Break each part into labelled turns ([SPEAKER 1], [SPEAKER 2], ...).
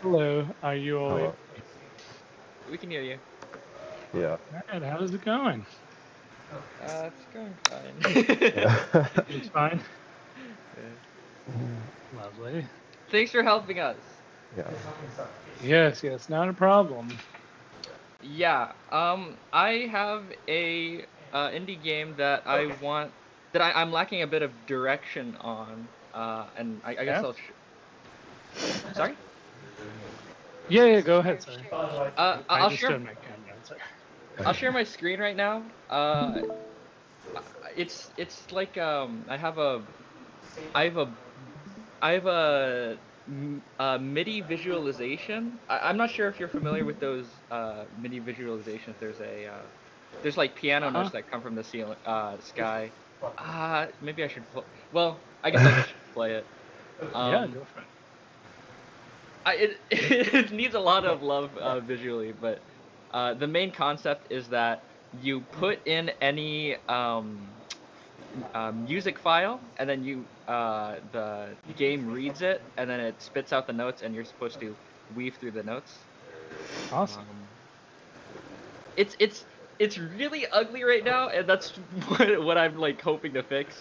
[SPEAKER 1] Hello, are you all
[SPEAKER 2] Hello.
[SPEAKER 3] We can hear you.
[SPEAKER 2] Yeah.
[SPEAKER 1] right? How's it going?
[SPEAKER 3] It's going fine.
[SPEAKER 2] Yeah.
[SPEAKER 1] It's fine.
[SPEAKER 3] Yeah.
[SPEAKER 1] Lovely.
[SPEAKER 3] Thanks for helping us.
[SPEAKER 2] Yeah.
[SPEAKER 1] Yes, not a problem.
[SPEAKER 3] Yeah. I have a indie game that I'm lacking a bit of direction on. And I guess
[SPEAKER 1] Yeah,
[SPEAKER 3] sorry.
[SPEAKER 1] yeah. Go ahead. Sorry, I
[SPEAKER 3] I'll
[SPEAKER 1] just
[SPEAKER 3] share.
[SPEAKER 1] turned my camera on. Sorry.
[SPEAKER 3] I'll share my screen right now. It's like I have a I have a MIDI visualization. I'm not sure if you're familiar with those MIDI visualizations. There's like piano
[SPEAKER 1] Uh huh.
[SPEAKER 3] notes that come from the ceiling, sky. Maybe I should. Well, I guess I just should play it.
[SPEAKER 1] Yeah,
[SPEAKER 3] Um,
[SPEAKER 1] go for it.
[SPEAKER 3] it needs a lot of love visually, but the main concept is that you put in any music file, and then the game reads it, and then it spits out the notes, and you're supposed to weave through the notes.
[SPEAKER 1] Awesome.
[SPEAKER 3] Um, it's really ugly right now, and that's what I'm like hoping to fix.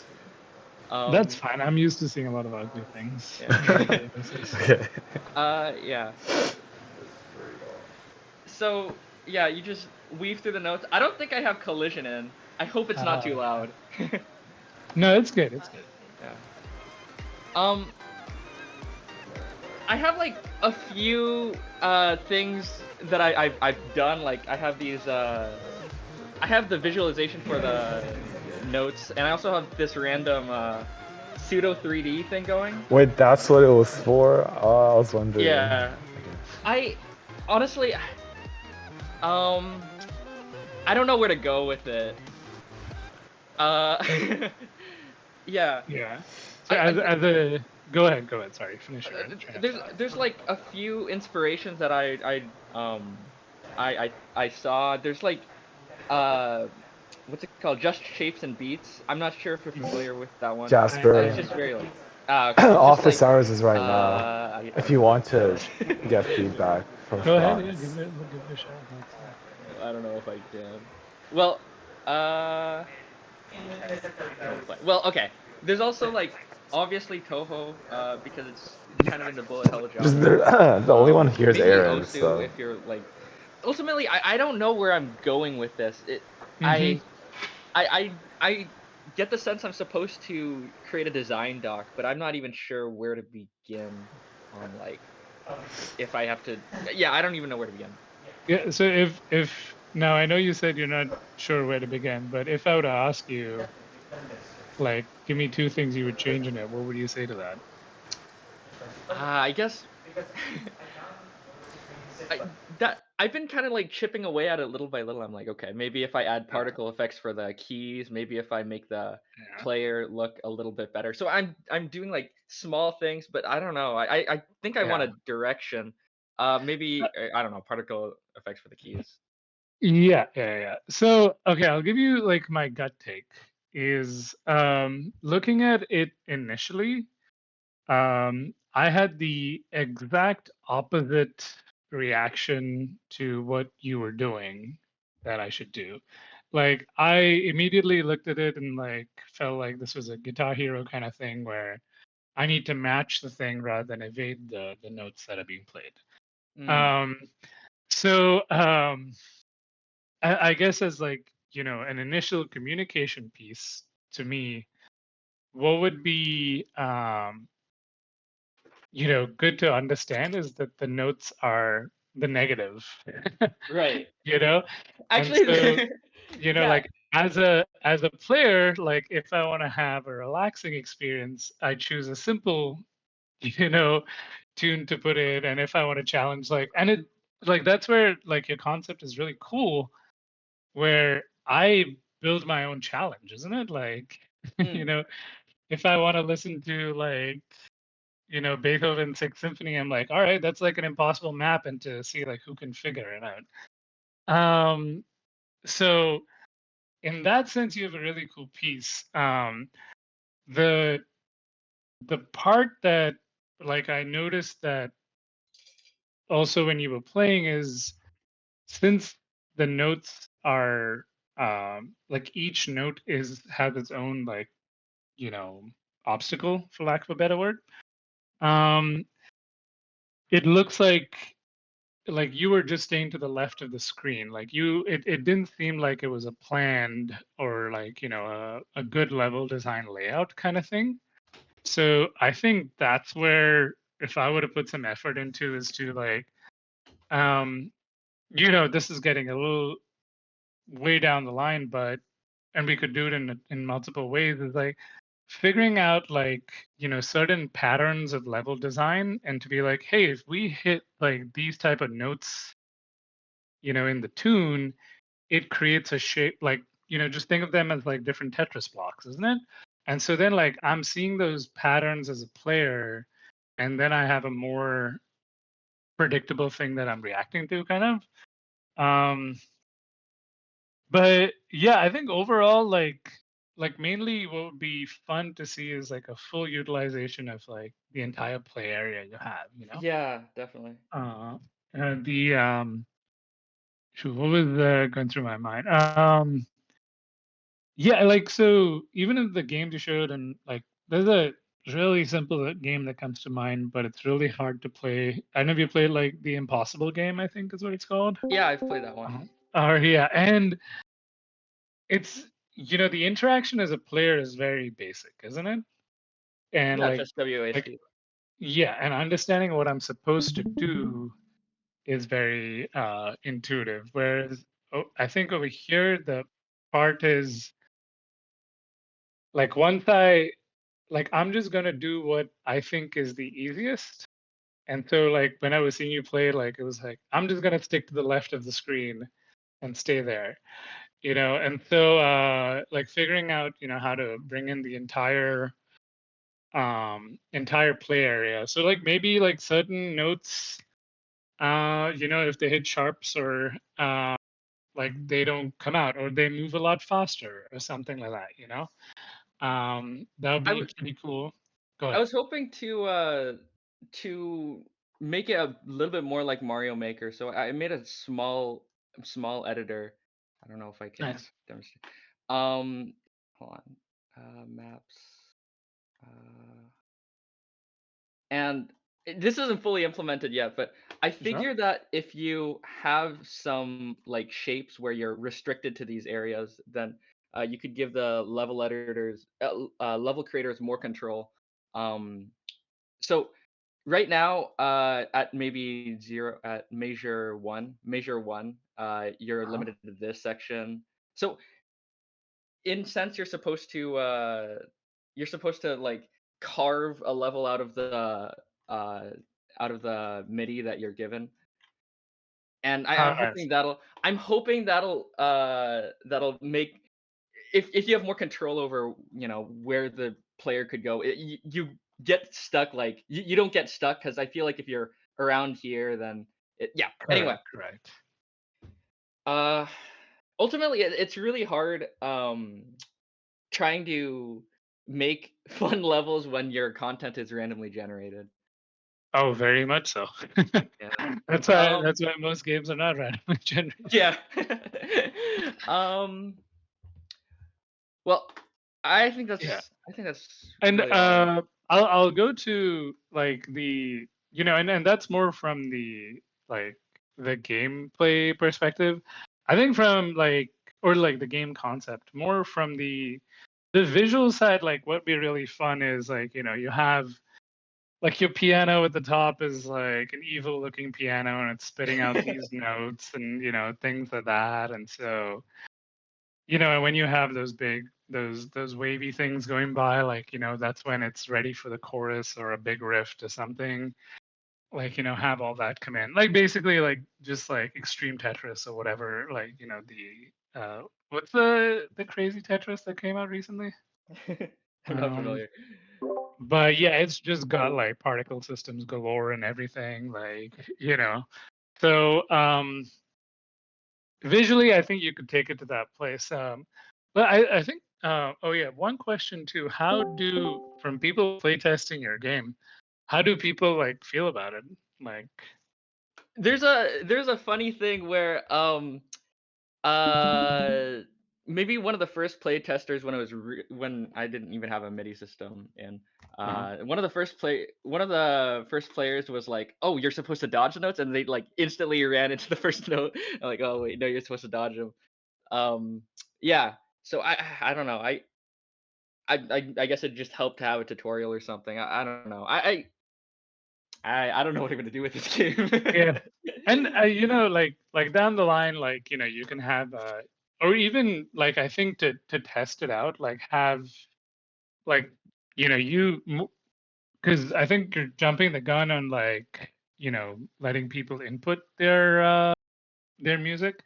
[SPEAKER 1] That's
[SPEAKER 3] Um,
[SPEAKER 1] fine. I'm used to seeing a lot of ugly things
[SPEAKER 3] yeah.
[SPEAKER 1] on a daily basis.
[SPEAKER 2] Okay.
[SPEAKER 3] Yeah. So yeah, you just weave through the notes. I don't think I have collision in. I hope it's not too
[SPEAKER 1] Yeah.
[SPEAKER 3] loud.
[SPEAKER 1] No, it's good. It's good.
[SPEAKER 3] Yeah. Um, I have like a few things that I've done. Like I have the visualization for the notes, and I also have this random pseudo 3D thing going.
[SPEAKER 2] Wait, that's what it was for? Oh, I was wondering.
[SPEAKER 3] Yeah. I honestly um I don't know where to go with it. Uh yeah.
[SPEAKER 1] Yeah. So
[SPEAKER 3] I, I
[SPEAKER 1] go ahead. Sorry, finish your train of thought.
[SPEAKER 3] there's like a few inspirations that I saw. There's like uh what's it called? Just Shapes and Beats. I'm not sure if you're familiar with that one.
[SPEAKER 1] I
[SPEAKER 2] Jasper,
[SPEAKER 3] It's
[SPEAKER 1] am
[SPEAKER 3] just
[SPEAKER 1] not.
[SPEAKER 3] very like okay. It's just
[SPEAKER 2] office
[SPEAKER 3] like
[SPEAKER 2] hours is right now.
[SPEAKER 3] I
[SPEAKER 2] If you
[SPEAKER 3] don't
[SPEAKER 2] want
[SPEAKER 3] know.
[SPEAKER 2] to get feedback from
[SPEAKER 1] Go ahead. Yeah,
[SPEAKER 2] Franz.
[SPEAKER 1] give it a shot. Let's see.
[SPEAKER 3] I don't know if I can. Well, uh well, okay. There's also like obviously Toho, because it's kind of in the bullet hell
[SPEAKER 2] Just
[SPEAKER 3] genre.
[SPEAKER 2] the only one here is
[SPEAKER 3] Maybe
[SPEAKER 2] Aaron,
[SPEAKER 3] Osu
[SPEAKER 2] so.
[SPEAKER 3] if you're like. Ultimately, I don't know where I'm going with this.
[SPEAKER 1] Mm-hmm.
[SPEAKER 3] I I get the sense I'm supposed to create a design doc, but I'm not even sure where to begin on like if I have to. Yeah, I don't even know where to begin.
[SPEAKER 1] Yeah. So if now I know you said you're not sure where to begin, but if I were to ask you, like, give me two things you would change in it, what would you say to that?
[SPEAKER 3] I guess I've been kind of like chipping away at it little by little. I'm like, okay, maybe if I add particle effects for the keys, maybe if I make the
[SPEAKER 1] Yeah.
[SPEAKER 3] player look a little bit better. So I'm doing like small things, but I don't know. I think I want
[SPEAKER 1] Yeah.
[SPEAKER 3] a direction. Maybe I don't know, particle effects for the keys.
[SPEAKER 1] Yeah. So, okay, I'll give you like my gut take is looking at it initially, I had the exact opposite reaction to what you were doing that I should do. Like I immediately looked at it and like felt like this was a Guitar Hero kind of thing where I need to match the thing rather than evade the notes that are being played.
[SPEAKER 3] Mm,
[SPEAKER 1] Um, so I guess as like an initial communication piece to me, what would be good to understand is that the notes are the negative,
[SPEAKER 3] right.
[SPEAKER 1] you know? And so,
[SPEAKER 3] Actually, yeah.
[SPEAKER 1] like as a player, like if I want to have a relaxing experience, I choose a simple, you know, tune to put in. And if I want to challenge and it like that's where like your concept is really cool, where I build my own challenge, isn't it? Like, you
[SPEAKER 3] Mm,
[SPEAKER 1] know, if I want to listen to Beethoven's Sixth Symphony, I'm like, all right, that's like an impossible map, and to see like who can figure it out. So in that sense, you have a really cool piece. The the part that like I noticed that also when you were playing is since the notes are like each note has its own like you know obstacle for lack of a better word. Um, it looks like you were just staying to the left of the screen. Like it didn't seem like it was a planned or like a good level design layout kind of thing. So I think that's where if I were to put some effort into is to like um this is getting a little way down the line, but and we could do it in multiple ways is like figuring out like certain patterns of level design and to be like, hey, if we hit like these type of notes in the tune, it creates a shape like just think of them as like different Tetris blocks, isn't it? And so then like I'm seeing those patterns as a player, and then I have a more predictable thing that I'm reacting to, kind of. But yeah, I think overall, like mainly what would be fun to see is like a full utilization of like the entire play area you have.
[SPEAKER 3] Yeah, definitely.
[SPEAKER 1] Uh, the shoot, what was going through my mind? Yeah, like so even in the games you showed, and like there's a really simple game that comes to mind, but it's really hard to play. I don't know if you played like the Impossible game, I think is what it's called.
[SPEAKER 3] Yeah, I've played that one.
[SPEAKER 1] Or yeah, and it's the interaction as a player is very basic, isn't it? And
[SPEAKER 3] Yeah,
[SPEAKER 1] like
[SPEAKER 3] just WASD.
[SPEAKER 1] like yeah, and understanding what I'm supposed to do is very intuitive. Whereas I think over here the part is like once I'm just gonna do what I think is the easiest. And so like when I was seeing you play, like it was like I'm just gonna stick to the left of the screen and stay there. And so like figuring out how to bring in the entire play area, so like maybe like certain notes if they hit sharps or like they don't come out or they move a lot faster or something like that. That would
[SPEAKER 3] I
[SPEAKER 1] be
[SPEAKER 3] would
[SPEAKER 1] pretty cool. Go
[SPEAKER 3] I
[SPEAKER 1] ahead.
[SPEAKER 3] was hoping to make it a little bit more like Mario Maker. So I made a small editor. I don't know if I can
[SPEAKER 1] Nice.
[SPEAKER 3] demonstrate. Um, hold on. Maps. Uh, and this isn't fully implemented yet, but I
[SPEAKER 1] Sure.
[SPEAKER 3] figure that if you have some like shapes where you're restricted to these areas, then you could give the level creators more control. Um, so right now, at maybe zero, at measure one, you're
[SPEAKER 1] Uh-huh.
[SPEAKER 3] limited to this section. So in sense, you're supposed to like carve a level uh out of the MIDI that you're given. And
[SPEAKER 1] I
[SPEAKER 3] I'm hoping that'll make, if you have more control over where the player could go, you get stuck, like you don't get stuck, because I feel like if you're around here, then yeah, anyway.
[SPEAKER 1] correct, right.
[SPEAKER 3] uh Ultimately, it's really hard trying to make fun levels when your content is randomly generated.
[SPEAKER 1] Oh, very much so.
[SPEAKER 3] Yeah.
[SPEAKER 1] That's why
[SPEAKER 3] um
[SPEAKER 1] that's why most games are not randomly generated.
[SPEAKER 3] yeah. um well,
[SPEAKER 1] Yeah.
[SPEAKER 3] I think that's
[SPEAKER 1] And
[SPEAKER 3] really all.
[SPEAKER 1] I'll go to like the and that's more from like the gameplay perspective. I think from like or like the game concept, more from the visual side, like what would be really fun is like, you have like your piano at the top is like an evil looking piano and it's spitting out these notes and things like that. And so and when you have those big those wavy things going by, like that's when it's ready for the chorus or a big riff to something, like have all that come in, like basically like just like extreme Tetris or whatever, like the what's the crazy Tetris that came out recently.
[SPEAKER 3] I'm not
[SPEAKER 1] um
[SPEAKER 3] familiar.
[SPEAKER 1] but yeah, it's just got like particle systems galore and everything, like so visually I think you could take it to that place. But I think oh yeah, one question too, how do from people playtesting your game, how do people like feel about it, like
[SPEAKER 3] there's a funny thing where uh maybe one of the first play testers when when I didn't even have a MIDI system, and
[SPEAKER 1] Uh-huh.
[SPEAKER 3] one of the first players was like, "Oh, you're supposed to dodge the notes," and they like instantly ran into the first note. I'm like, "Oh wait, no, you're supposed to dodge them." Um, yeah. So I don't know. I guess it just helped to have a tutorial or something. I don't know. I don't know what I'm gonna do with this game.
[SPEAKER 1] Yeah. And like down the line, like you can have or even like I think to test it out, like have like you because I think you're jumping the gun on like letting people input their music.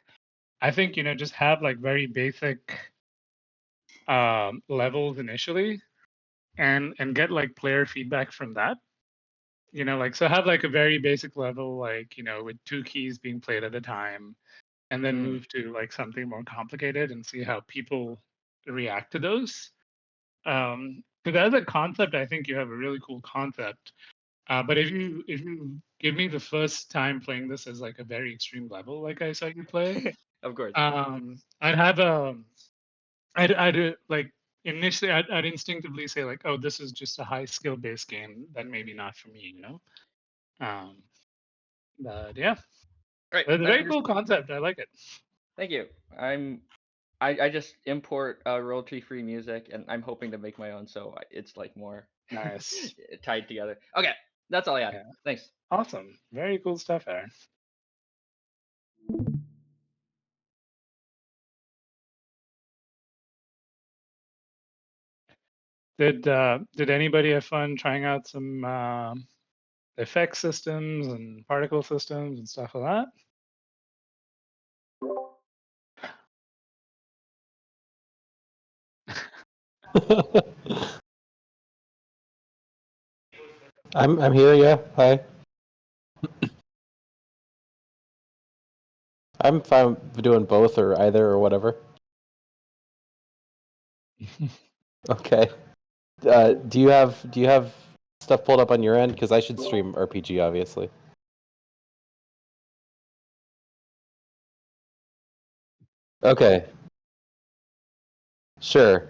[SPEAKER 1] I think just have like very basic levels initially, and get like player feedback from that. Like so have like a very basic level, like with two keys being played at a time, and then
[SPEAKER 3] Mm.
[SPEAKER 1] move to like something more complicated and see how people react to those. Because as a concept, I think you have a really cool concept. But if you give me the first time playing this as like a very extreme level, like I saw you play,
[SPEAKER 3] Of course.
[SPEAKER 1] I'd have I'd like initially I'd instinctively say like, oh, this is just a high skill based game that maybe not for me. Um, but yeah,
[SPEAKER 3] Right.
[SPEAKER 1] it's a
[SPEAKER 3] That
[SPEAKER 1] very
[SPEAKER 3] here's
[SPEAKER 1] cool concept. I like it.
[SPEAKER 3] Thank you. I just import royalty free music, and I'm hoping to make my own, so it's like more
[SPEAKER 1] Nice.
[SPEAKER 3] tied together. Okay, that's all I had.
[SPEAKER 1] Yeah.
[SPEAKER 3] Thanks.
[SPEAKER 1] Awesome. Very cool stuff, Aaron. Did anybody have fun trying out some effect systems and particle systems and stuff like
[SPEAKER 2] I'm here, yeah. Hi. I'm fine doing both or either or whatever.
[SPEAKER 1] that?
[SPEAKER 2] Okay. Do you have stuff pulled up on your end? Because I should stream RPG, obviously. Okay. Sure.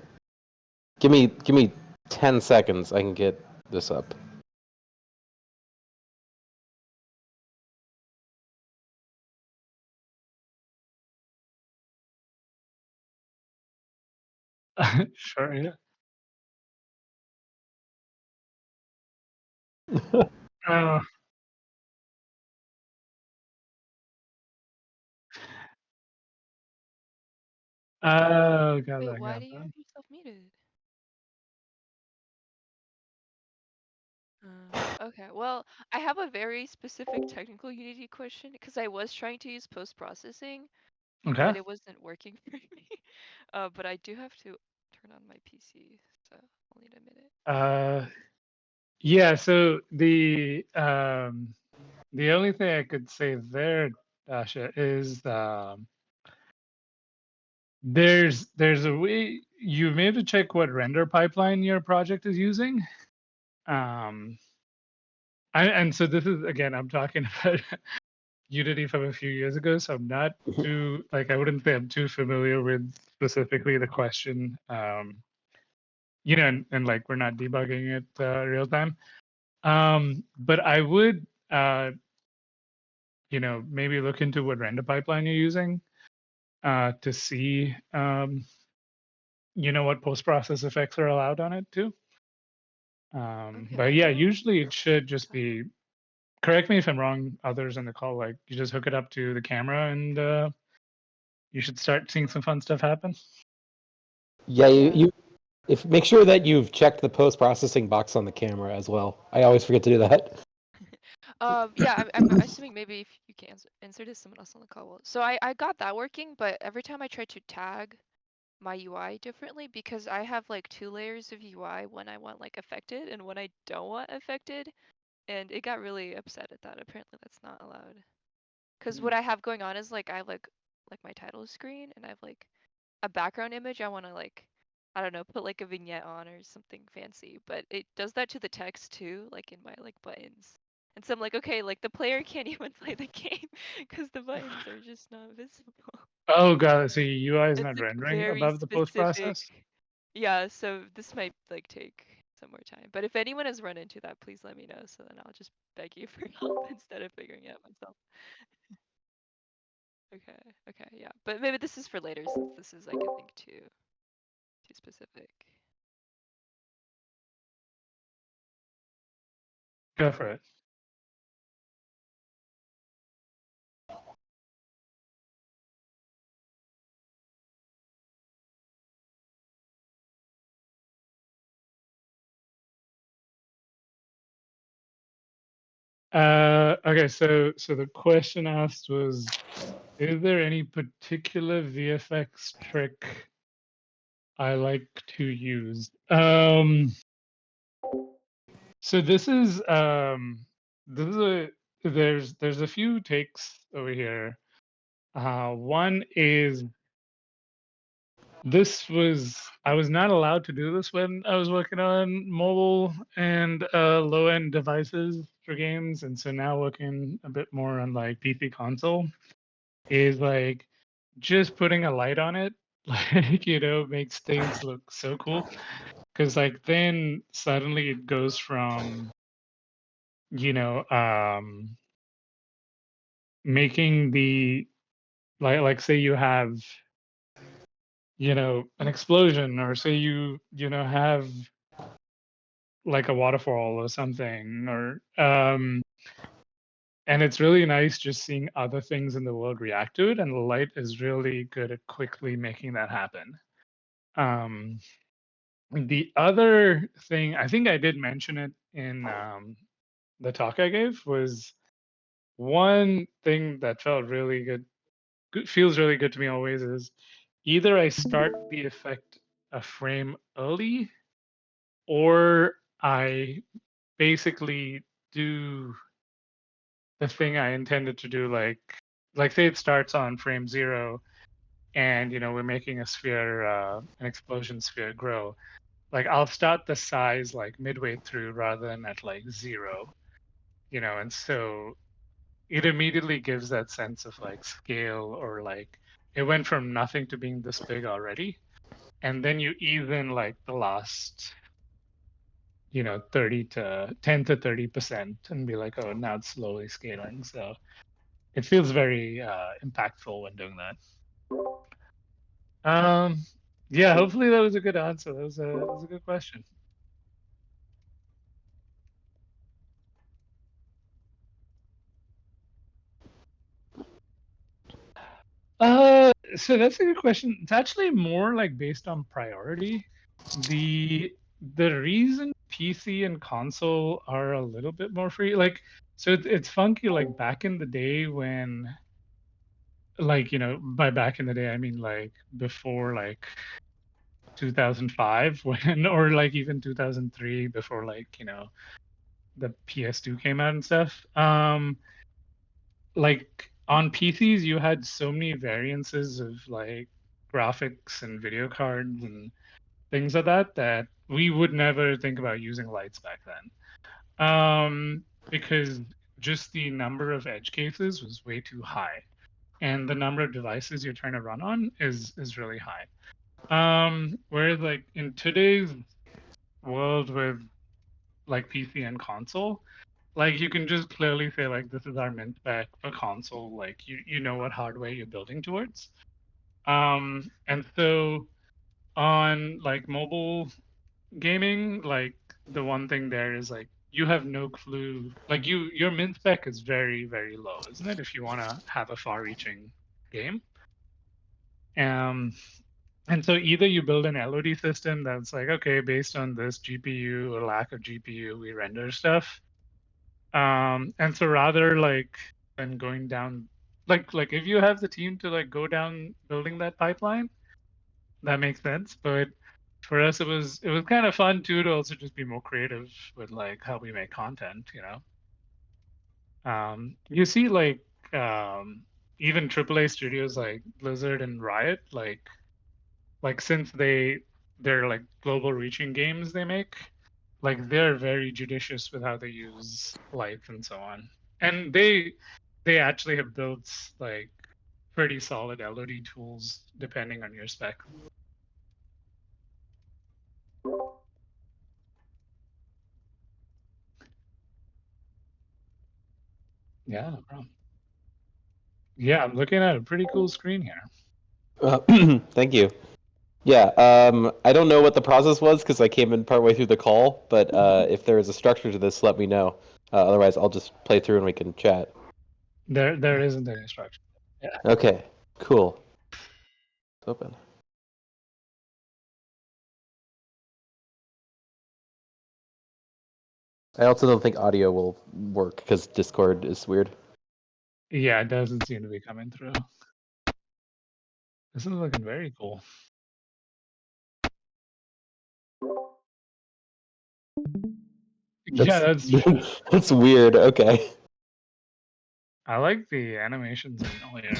[SPEAKER 2] Give me 10 seconds. I can get this up.
[SPEAKER 1] Sure, yeah. Uh, oh, got
[SPEAKER 4] Wait,
[SPEAKER 1] that,
[SPEAKER 4] why
[SPEAKER 1] got
[SPEAKER 4] do you
[SPEAKER 1] that.
[SPEAKER 4] have yourself muted? Okay, well, I have a very specific technical Unity question because I was trying to use post-processing,
[SPEAKER 1] Okay.
[SPEAKER 4] but it wasn't working for me. But I do have to turn on my PC, so I'll need a minute.
[SPEAKER 1] Yeah, so the only thing I could say there, Dasha, is there's a way you may have to check what render pipeline your project is using. Um, and so this is again, I'm talking about Unity from a few years ago, so I'm not too like I wouldn't say I'm too familiar with specifically the question. And like we're not debugging it real time. But I would maybe look into what render pipeline you're using to see what post-process effects are allowed on it too.
[SPEAKER 4] Okay,
[SPEAKER 1] But
[SPEAKER 4] I
[SPEAKER 1] yeah,
[SPEAKER 4] don't
[SPEAKER 1] usually it should
[SPEAKER 4] have
[SPEAKER 1] just
[SPEAKER 4] time.
[SPEAKER 1] be, correct me if I'm wrong, others in the call, like you just hook it up to the camera and you should start seeing some fun stuff happen.
[SPEAKER 2] Yeah, you,
[SPEAKER 4] Yeah.
[SPEAKER 2] you if make sure that you've checked the post processing box on the camera as well. I always forget to do that.
[SPEAKER 4] Yeah, I'm assuming maybe if you can answer this, someone else on the call will. So I got that working, but every time I try to tag my UI differently because I have like two layers of UI, one I want like affected and one I don't want affected, and it got really upset at that. Apparently that's not allowed. Because what I have going on is like I have like my title screen and I have like a background image I want to like I don't know, put like a vignette on or something fancy, but it does that to the text too, like in my like buttons. And so I'm like, okay, like the player can't even play the game because the buttons are just not visible.
[SPEAKER 1] Oh god, so your UI is
[SPEAKER 4] It's
[SPEAKER 1] not
[SPEAKER 4] like
[SPEAKER 1] rendering
[SPEAKER 4] very
[SPEAKER 1] above the post
[SPEAKER 4] specific.
[SPEAKER 1] process?
[SPEAKER 4] Yeah, so this might like take some more time. But if anyone has run into that, please let me know so then I'll just beg you for help instead of figuring it out myself. Okay, yeah. But maybe this is for later since this is like I think too specific.
[SPEAKER 1] Go for it. Okay, so the question asked was, is there any particular VFX trick I like to use? So this is a there's a few takes over here. One is I was not allowed to do this when I was working on mobile and low end devices for games, and so now working a bit more on like PC console is like just putting a light on it, like makes things look so cool. Because like then suddenly it goes from you know making the like say you have an explosion, or say you have like a waterfall or something, or and it's really nice just seeing other things in the world react to it, and the light is really good at quickly making that happen. um the other thing, I think I did mention it in the talk I gave, was one thing that felt really feels really good to me always, is either I start the effect a frame early, or I basically do the thing I intended to do, like say it starts on frame 0, and we're making a sphere, an explosion sphere grow. Like I'll start the size like midway through rather than at like 0, and so it immediately gives that sense of like scale, or like it went from nothing to being this big already. And then you even like the last 30 to 10 to 30% and be like, oh, now it's slowly scaling. So it feels very impactful when doing that. Yeah, hopefully that was a good answer. That was a good question. So that's a good question. It's actually more like based on priority. The reason PC and console are a little bit more free, like, so it's funky. Like back in the day when, like, by back in the day I mean like before like 2005, when, or like even 2003, before like the PS2 came out and stuff. Like on PCs, you had so many variances of like graphics and video cards and things like that that we would never think about using lights back then. Because just the number of edge cases was way too high, and the number of devices you're trying to run on is really high. Whereas like in today's world with like PC and console, like you can just clearly say like this is our mint spec for console, like you know what hardware you're building towards. And so on like mobile gaming, like the one thing there is like you have no clue, like your mint spec is very, very low, isn't it, if you want to have a far reaching game. um and so either you build an LOD system that's like, okay, based on this GPU or lack of GPU we render stuff. And so rather like than going down, like if you have the team to like go down building that pipeline, that makes sense. But for us, it was kind of fun too to also just be more creative with like how we make content. You see like even AAA studios like Blizzard and Riot, like since they're like global reaching games they make, like they're very judicious with how they use light and so on. And they actually have built like pretty solid LOD tools depending on your spec. Yeah, no problem. Yeah, I'm looking at a pretty cool screen here.
[SPEAKER 2] Thank you. Yeah, I don't know what the process was because I came in partway through the call, but if there is a structure to this, let me know. Otherwise, I'll just play through and we can chat.
[SPEAKER 1] There isn't any structure. Yeah.
[SPEAKER 2] Okay, cool. It's open. I also don't think audio will work because Discord is weird.
[SPEAKER 1] Yeah, it doesn't seem to be coming through. This is looking very cool. Yeah, that's true.
[SPEAKER 2] That's weird. Okay.
[SPEAKER 1] I like the animations in all your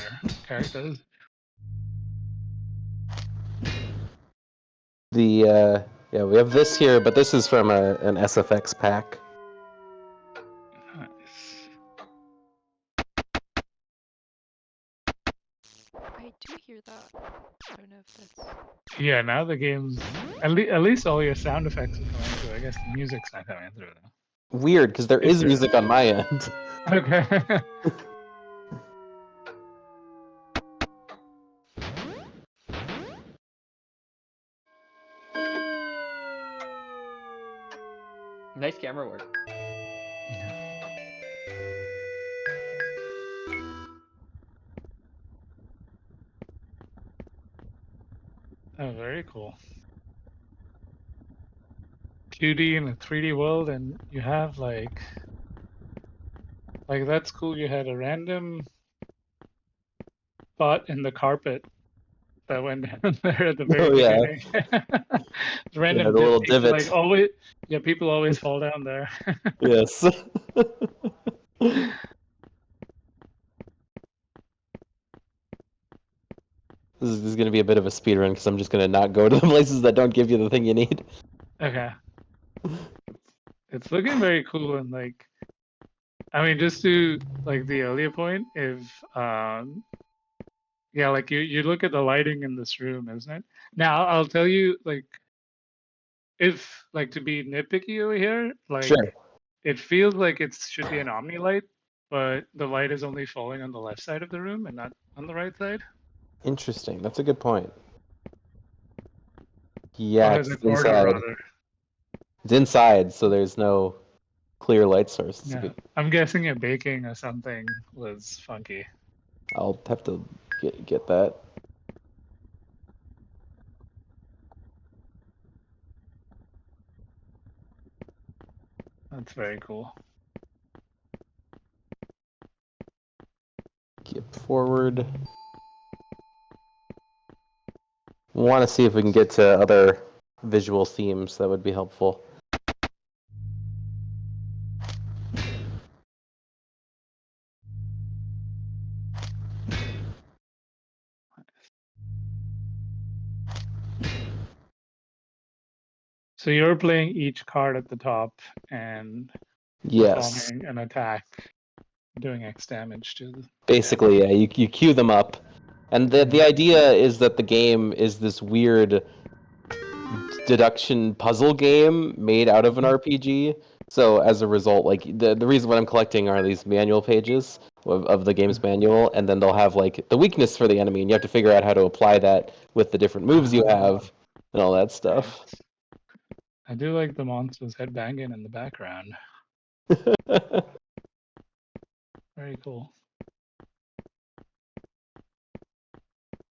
[SPEAKER 1] characters.
[SPEAKER 2] The yeah, we have this here, but this is from an SFX pack.
[SPEAKER 1] Nice.
[SPEAKER 4] I do hear that. I don't know if that's.
[SPEAKER 1] Yeah, now the game's at least all your sound effects are coming through. I guess the music's not coming through though.
[SPEAKER 2] Weird, because there is music on my end.
[SPEAKER 1] Okay.
[SPEAKER 3] Nice camera work.
[SPEAKER 1] Oh, very cool. 2D in a 3D world, and you have like that's cool. You had a random spot in the carpet that went down there at the very
[SPEAKER 2] Oh, yeah.
[SPEAKER 1] beginning. Random
[SPEAKER 2] the little
[SPEAKER 1] dip.
[SPEAKER 2] divot.
[SPEAKER 1] Like always, yeah, people always fall down there.
[SPEAKER 2] Yes. This is going to be a bit of a speed run because I'm just going to not go to the places that don't give you the thing you need.
[SPEAKER 1] Okay. It's looking very cool, and like, I mean, just to like the earlier point, if yeah, like you look at the lighting in this room, isn't it? Now I'll tell you, like, if like to be nitpicky over here, like
[SPEAKER 2] Sure.
[SPEAKER 1] it feels like it should be an omni light, but the light is only falling on the left side of the room and not on the right side.
[SPEAKER 2] Interesting. That's a good point.
[SPEAKER 1] Or
[SPEAKER 2] Yeah,
[SPEAKER 1] as a
[SPEAKER 2] it's
[SPEAKER 1] corner
[SPEAKER 2] inside.
[SPEAKER 1] rather.
[SPEAKER 2] It's inside, so there's no clear light source. It's a
[SPEAKER 1] Yeah,
[SPEAKER 2] good...
[SPEAKER 1] I'm guessing a baking or something was funky.
[SPEAKER 2] I'll have to get that.
[SPEAKER 1] That's very cool.
[SPEAKER 2] Skip forward. Want to see if we can get to other visual themes that would be helpful.
[SPEAKER 1] So you're playing each card at the top and
[SPEAKER 2] Yes.
[SPEAKER 1] performing an attack, doing X damage to the.
[SPEAKER 2] Basically, yeah, you queue them up. And the idea is that the game is this weird deduction puzzle game made out of an RPG. So as a result, like the reason what I'm collecting are these manual pages of the game's manual, and then they'll have like the weakness for the enemy, and you have to figure out how to apply that with the different moves you have and all that stuff.
[SPEAKER 1] I do like the monsters headbanging in the background. Very cool.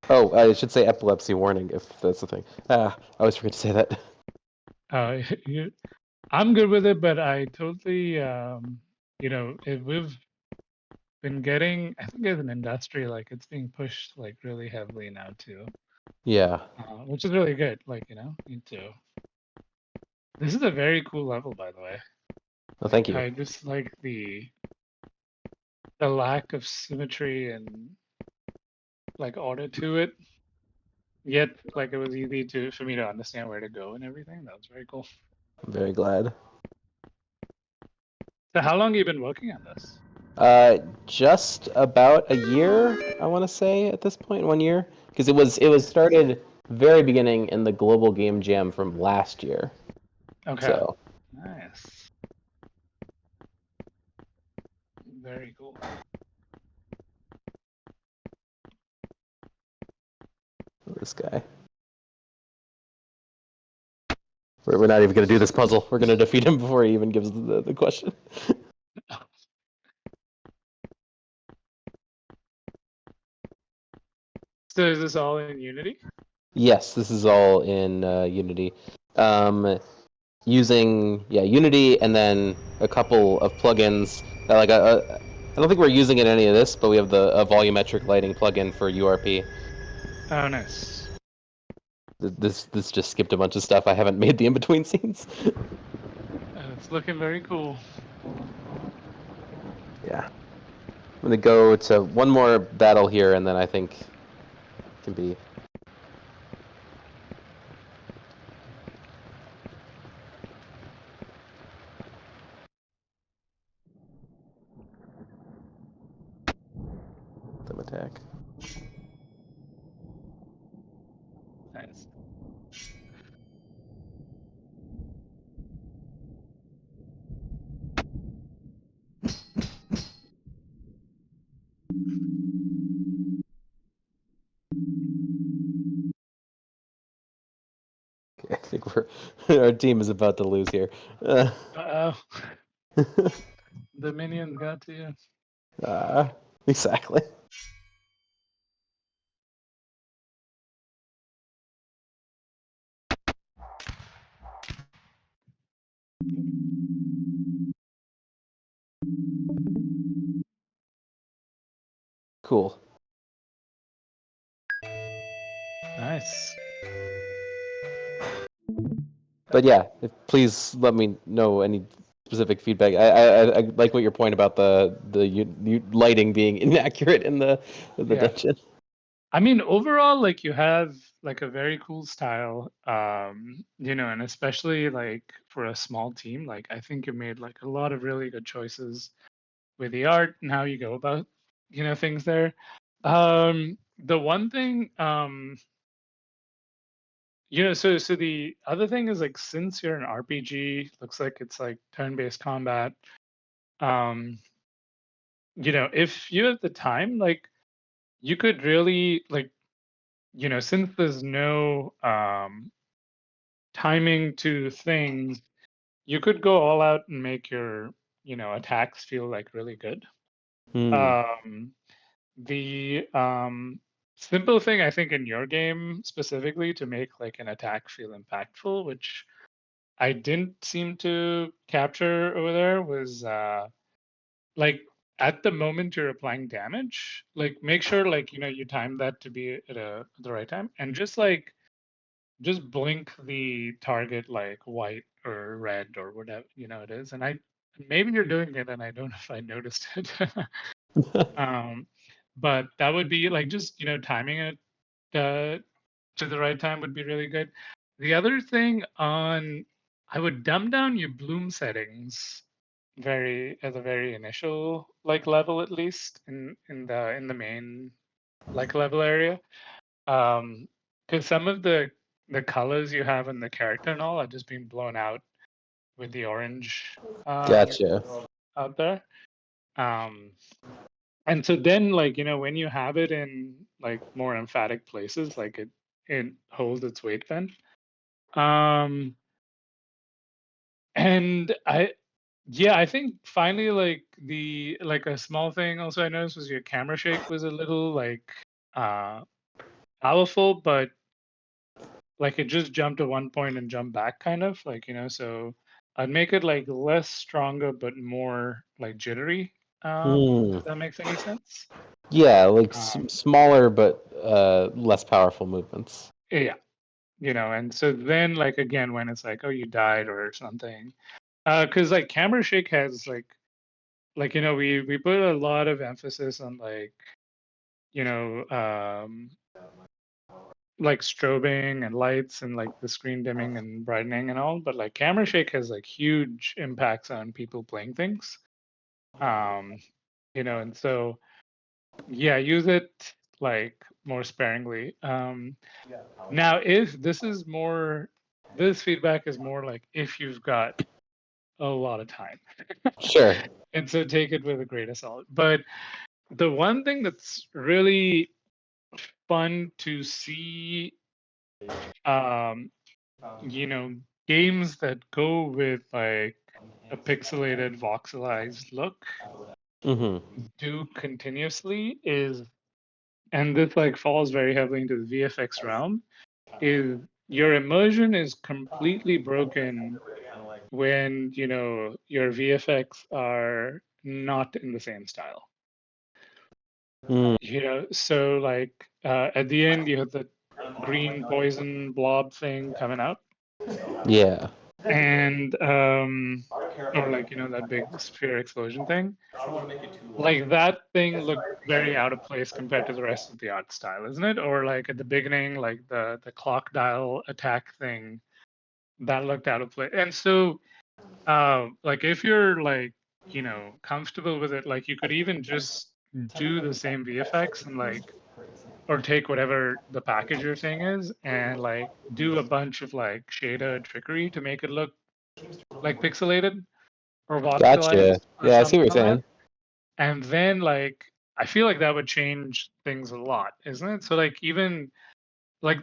[SPEAKER 2] Oh, I should say epilepsy warning if that's the thing. I always forget to say that.
[SPEAKER 1] I'm good with it, but I totally, we've been getting, I think as an industry, like it's being pushed like really heavily now too.
[SPEAKER 2] Yeah.
[SPEAKER 1] Which is really good. Like, me too. This is a very cool level, by the way.
[SPEAKER 2] Well, thank you.
[SPEAKER 1] I just like the lack of symmetry and like order to it. Yet, like it was easy for me to understand where to go and everything. That was very cool.
[SPEAKER 2] I'm very glad.
[SPEAKER 1] So how long have you been working on this?
[SPEAKER 2] Just about a year, I want to say at this point, 1 year, because it was started very beginning in the Global Game Jam from last year.
[SPEAKER 1] Okay.
[SPEAKER 2] So
[SPEAKER 1] Nice. Very cool.
[SPEAKER 2] this guy. We're not even going to do this puzzle. We're going to defeat him before he even gives the question.
[SPEAKER 1] So is this all in Unity?
[SPEAKER 2] Yes, this is all in Unity. Using Unity and then a couple of plugins. I don't think we're using it in any of this, but we have a volumetric lighting plugin for URP.
[SPEAKER 1] Oh, nice.
[SPEAKER 2] This just skipped a bunch of stuff. I haven't made the in-between scenes.
[SPEAKER 1] It's looking very cool.
[SPEAKER 2] Yeah. I'm gonna go to one more battle here, and then I think it can be. Them attack.
[SPEAKER 1] Nice.
[SPEAKER 2] Okay, I think our team is about to lose here.
[SPEAKER 1] Uh-oh. The minions got to you.
[SPEAKER 2] Exactly. Cool.
[SPEAKER 1] Nice.
[SPEAKER 2] But yeah, please let me know any specific feedback. I like what your point about the lighting being inaccurate in the
[SPEAKER 1] Yeah.
[SPEAKER 2] dungeon.
[SPEAKER 1] I mean, overall, like you have like a very cool style, and especially like for a small team, like I think you made like a lot of really good choices with the art and how you go about, things there. The one thing, so the other thing is like since you're an RPG, looks like it's like turn-based combat. Um, if you have the time, like you could really like, since there's no timing to things, you could go all out and make your, attacks feel like really good. Um, the simple thing I think in your game specifically to make like an attack feel impactful, which I didn't seem to capture over there, was like at the moment you're applying damage, like make sure like you time that to be at the right time, and just blink the target like white or red or whatever it is. And I maybe you're doing it and I don't know if I noticed it. um, but that would be like just timing it to the right time would be really good. The other thing I would dumb down your bloom settings at a very initial like level, at least in the main like level area. Because some of the colors you have in the character and all are just being blown out with the orange
[SPEAKER 2] Gotcha.
[SPEAKER 1] out there. Um, and so then like when you have it in like more emphatic places, like it holds its weight then. And I think finally like a small thing also I noticed was your camera shake was a little like uh powerful, but like it just jumped to one point and jumped back kind of like so I'd make it like less stronger but more like jittery, if that makes any sense.
[SPEAKER 2] Yeah, like
[SPEAKER 1] um
[SPEAKER 2] smaller but less powerful movements.
[SPEAKER 1] yeah, and so then like again when it's like, oh, you died or something, because like camera shake has like we put a lot of emphasis on you know um like strobing and lights and like the screen dimming and brightening and all, but like camera shake has like huge impacts on people playing things. Um, and so yeah, use it like more sparingly. Now if this feedback is more like if you've got a lot of time.
[SPEAKER 2] Sure.
[SPEAKER 1] And so take it with a grain of salt. But the one thing that's really fun to see, um, games that go with like a pixelated voxelized look do continuously is, and this like falls very heavily into the VFX realm, is your immersion is completely broken when your VFX are not in the same style. So like at the end you have the green poison blob thing coming out,
[SPEAKER 2] Yeah.
[SPEAKER 1] and or like that big sphere explosion thing. Like that thing looked very out of place compared to the rest of the art style, isn't it? Or like at the beginning, like the clock dial attack thing, that looked out of place. And so like if you're like comfortable with it, like you could even just do the same VFX and like, or take whatever the package you're saying is and like do a bunch of like shader trickery to make it look like pixelated or
[SPEAKER 2] Gotcha.
[SPEAKER 1] voxelized or
[SPEAKER 2] Yeah, I see
[SPEAKER 1] something
[SPEAKER 2] what you're
[SPEAKER 1] like that.
[SPEAKER 2] saying.
[SPEAKER 1] And then like I feel like that would change things a lot, isn't it? So like even like,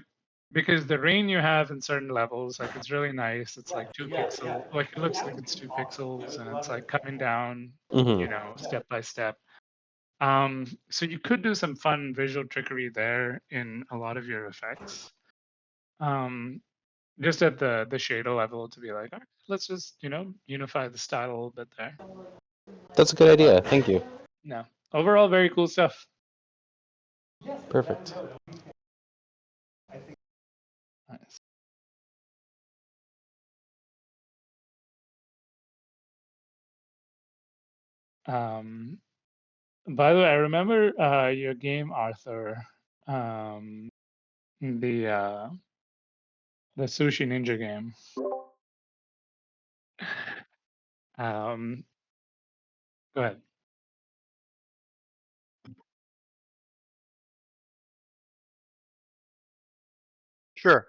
[SPEAKER 1] because the rain you have in certain levels, like it's really nice. It's like 2 pixel, like it looks like it's 2 pixels and it's like coming down, step by step. So you could do some fun visual trickery there in a lot of your effects. Just at the shader level to be like, all right, let's just, unify the style a little bit there.
[SPEAKER 2] That's a good idea. Thank you.
[SPEAKER 1] No. Overall, very cool stuff.
[SPEAKER 2] Perfect.
[SPEAKER 1] Nice. By the way, I remember your game, Arthur. The the Sushi Ninja game. Um, Go ahead.
[SPEAKER 5] Sure.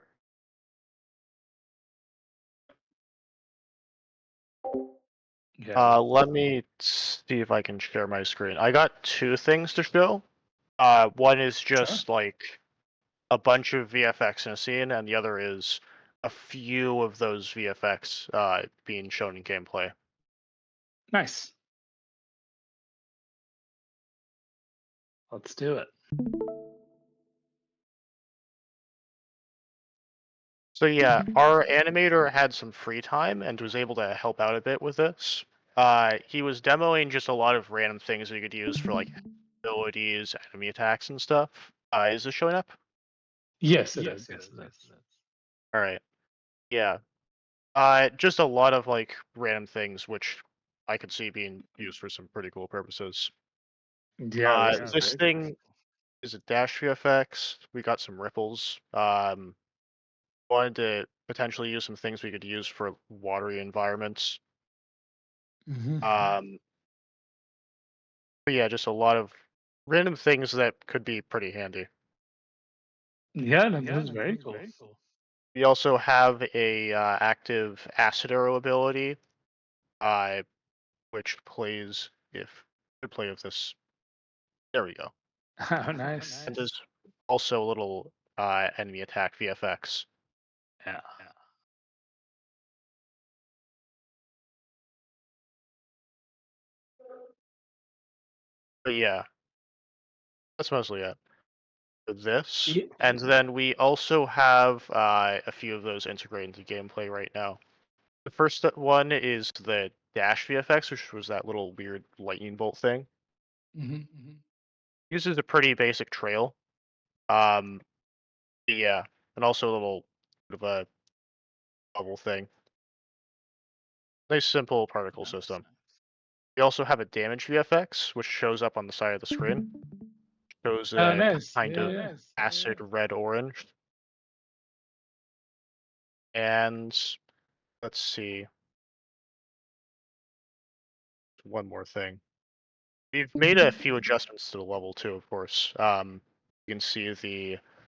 [SPEAKER 1] Yeah.
[SPEAKER 5] Let me see if I can share my screen. I got two things to show. One is
[SPEAKER 1] Sure.
[SPEAKER 5] just like a bunch of VFX in a scene, and the other is a few of those VFX being shown in gameplay.
[SPEAKER 1] Nice. Let's do it.
[SPEAKER 5] So yeah, our animator had some free time and was able to help out a bit with this. He was demoing just a lot of random things that you could use for like abilities, enemy attacks, and stuff. Is this showing up?
[SPEAKER 1] Yes, it is. Yes, it is.
[SPEAKER 5] All right. Yeah. Just a lot of like random things which I could see being used for some pretty cool purposes.
[SPEAKER 1] Yeah.
[SPEAKER 5] This thing is a dash VFX. We got some ripples. Wanted to potentially use some things we could use for watery environments. But yeah, just a lot of random things that could be pretty handy.
[SPEAKER 1] Yeah, that is very cool.
[SPEAKER 5] We also have a active acid arrow ability, which plays if could play with this. There we go.
[SPEAKER 1] Oh, nice.
[SPEAKER 5] And there's also a little enemy attack VFX.
[SPEAKER 1] Yeah.
[SPEAKER 5] But yeah, that's mostly it for this.
[SPEAKER 1] Yeah.
[SPEAKER 5] And then we also have a few of those integrated into gameplay right now. The first one is the dash VFX, which was that little weird lightning bolt thing. Uses a pretty basic trail. Yeah, and also a little bit of a bubble thing. Nice simple particle system. We also have a damage VFX, which shows up on the side of the screen. Shows
[SPEAKER 1] Oh,
[SPEAKER 5] a
[SPEAKER 1] nice.
[SPEAKER 5] kind
[SPEAKER 1] Yeah,
[SPEAKER 5] of
[SPEAKER 1] yeah.
[SPEAKER 5] acid red orange. And let's see. One more thing. We've made a few adjustments to the level too, of course. You can see the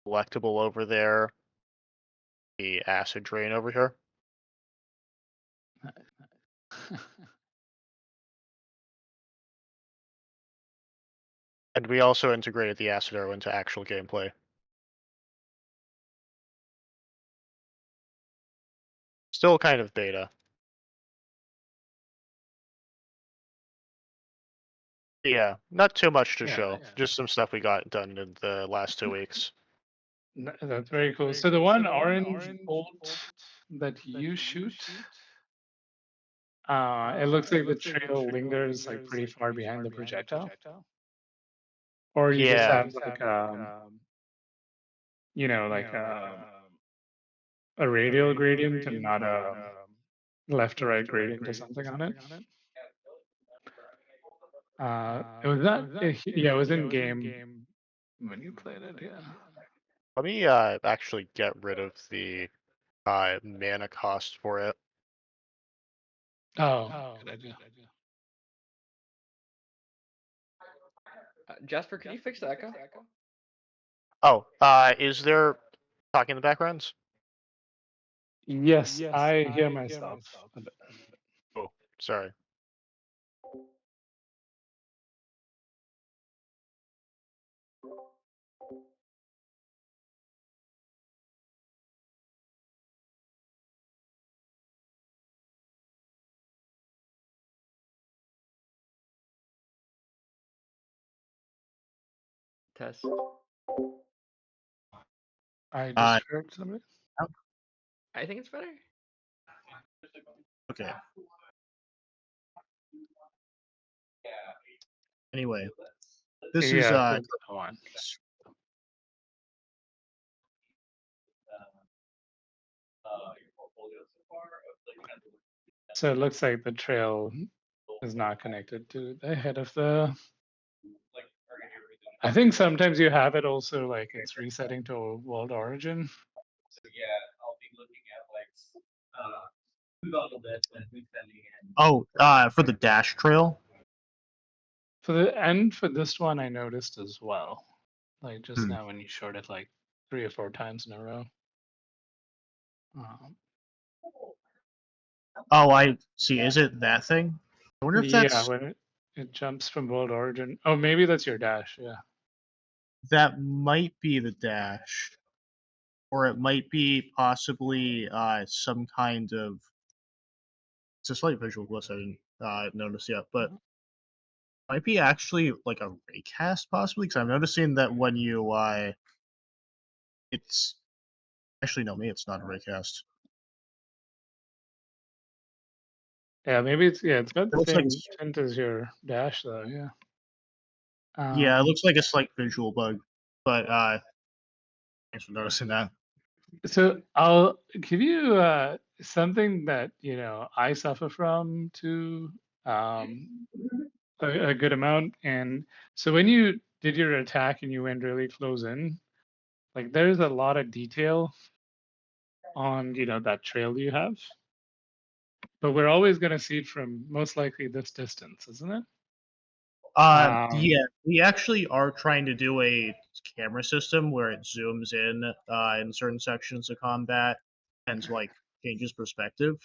[SPEAKER 5] collectible over there, the acid drain over here. And we also integrated the acid arrow into actual gameplay. Still kind of beta. Yeah, not too much to show. Just some stuff we got done in the last 2 weeks.
[SPEAKER 1] That's very cool. So the one orange bolt that you shoot, it looks like the trail lingers like pretty far behind the projectile. Or you just
[SPEAKER 5] Yeah.
[SPEAKER 1] have like you know, like a radial gradient and not a left to right gradient or something on it. It was not. Yeah, it was in game when you played it. Yeah.
[SPEAKER 5] Let me actually get rid of the mana cost for it.
[SPEAKER 1] Oh, good idea.
[SPEAKER 3] Jasper, can you fix the echo?
[SPEAKER 5] Oh, is there talking in the backgrounds?
[SPEAKER 1] Yes, I hear myself a bit.
[SPEAKER 5] Oh, sorry.
[SPEAKER 3] Test.
[SPEAKER 1] I just heard somebody.
[SPEAKER 3] I think it's better.
[SPEAKER 5] Okay. Anyway, this is
[SPEAKER 1] Go on. So it looks like the trail is not connected to the head of the. I think sometimes you have it also like it's resetting to a world origin.
[SPEAKER 5] Oh, for the dash trail.
[SPEAKER 1] For this one, I noticed as well. Like just now when you showed it like 3 or 4 times in a row.
[SPEAKER 5] Oh, I see. Is it that thing? I wonder if
[SPEAKER 1] Yeah,
[SPEAKER 5] that's
[SPEAKER 1] when it jumps from world origin. Oh, maybe that's your dash. Yeah.
[SPEAKER 5] that might be the dash, or it might be possibly some kind of. It's a slight visual glitch I didn't notice yet, but might be actually like a raycast possibly, because I'm noticing that when you it's actually no, maybe it's not a raycast.
[SPEAKER 1] Yeah, maybe it's it's got
[SPEAKER 5] It
[SPEAKER 1] the
[SPEAKER 5] looks like
[SPEAKER 1] same tint as your dash though. Yeah.
[SPEAKER 5] yeah, it looks like a slight visual bug, but thanks for noticing that.
[SPEAKER 1] So I'll give you something that I suffer from too, a good amount. And so when you did your attack and you went really close in, like there's a lot of detail on that trail you have, but we're always going to see it from most likely this distance, isn't it?
[SPEAKER 5] Yeah, we actually are trying to do a camera system where it zooms in certain sections of combat and like changes perspective.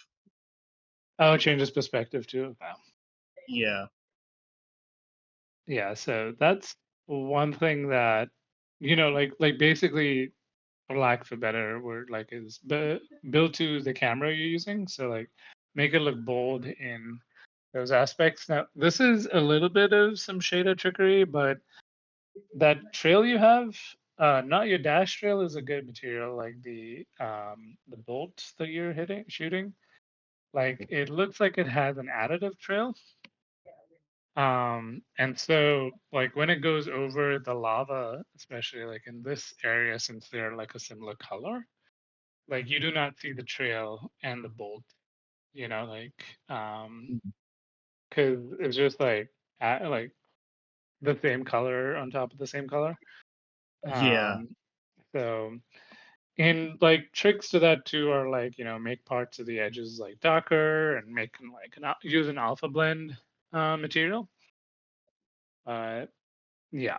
[SPEAKER 1] Oh, it changes perspective too. Wow.
[SPEAKER 5] Yeah.
[SPEAKER 1] Yeah, so that's one thing that like basically, for lack of a better word, like is built to the camera you're using. So like make it look bold in those aspects. Now this is a little bit of some shader trickery, but that trail you have, not your dash trail, is a good material. Like the bolts that you're shooting, like it looks like it has an additive trail. And so like when it goes over the lava, especially like in this area, since they're like a similar color, like you do not see the trail and the bolt, like because it's just like the same color on top of the same color.
[SPEAKER 5] Yeah.
[SPEAKER 1] So And like tricks to that too are like, make parts of the edges like darker and make them like use an alpha blend material. Yeah,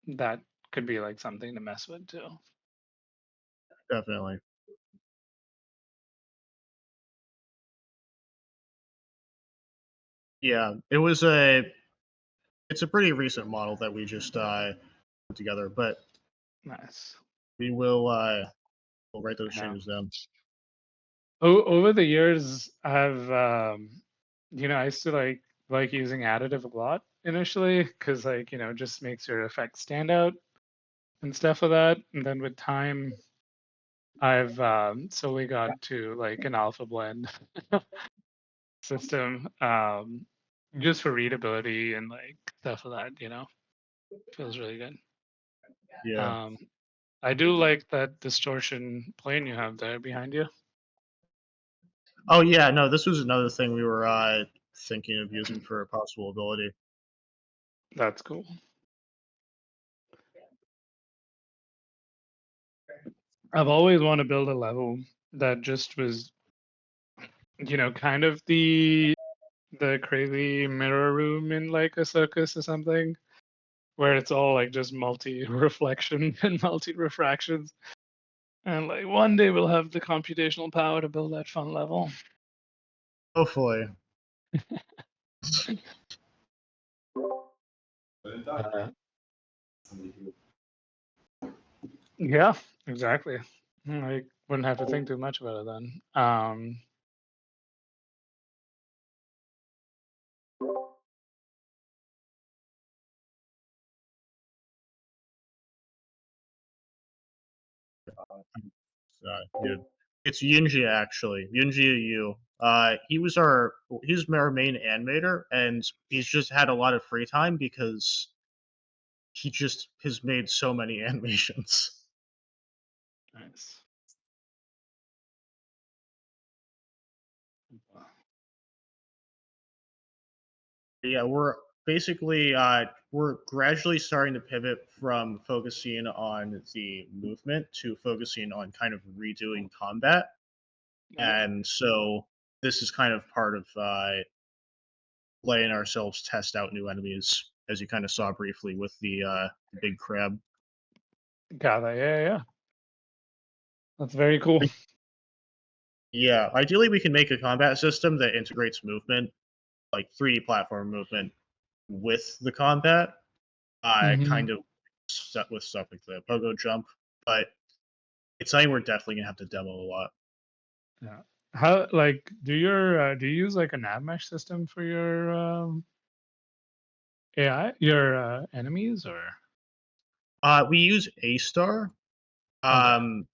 [SPEAKER 1] that could be like something to mess with too.
[SPEAKER 6] Definitely. Yeah, it's a pretty recent model that we just put together, but
[SPEAKER 1] Nice.
[SPEAKER 6] we will we'll write those
[SPEAKER 1] Yeah.
[SPEAKER 6] changes down.
[SPEAKER 1] Over the years, I've I used to like using additive a lot initially because like just makes your effects stand out and stuff like that. And then with time, I've slowly got to like an alpha blend system, just for readability and like stuff like that. Feels really good.
[SPEAKER 6] Yeah.
[SPEAKER 1] I do like that distortion plane you have there behind you.
[SPEAKER 6] Oh yeah, no, this was another thing we were thinking of using for a possible ability.
[SPEAKER 1] That's cool. I've always wanted to build a level that just was, kind of the crazy mirror room in like a circus or something, where it's all like just multi reflection and multi refractions. And like one day we'll have the computational power to build that fun level.
[SPEAKER 6] Hopefully.
[SPEAKER 1] Yeah, exactly. I wouldn't have to think too much about it then.
[SPEAKER 6] Yeah. It's Yunji actually. Yunji Yu. He's our main animator, and he's just had a lot of free time because he just has made so many animations.
[SPEAKER 1] Nice.
[SPEAKER 6] Yeah, we're basically we're gradually starting to pivot from focusing on the movement to focusing on kind of redoing combat. And so this is kind of part of letting ourselves test out new enemies, as you kind of saw briefly with the big crab.
[SPEAKER 1] Got it. Yeah. That's very cool.
[SPEAKER 6] Yeah, ideally we can make a combat system that integrates movement, like 3D platform movement, with the combat. Kind of set with stuff like the pogo jump, but it's something we're definitely gonna have to demo a lot.
[SPEAKER 1] Yeah. How like do you use like a nav mesh system for your AI, your enemies or?
[SPEAKER 6] We use A Star.
[SPEAKER 1] Okay.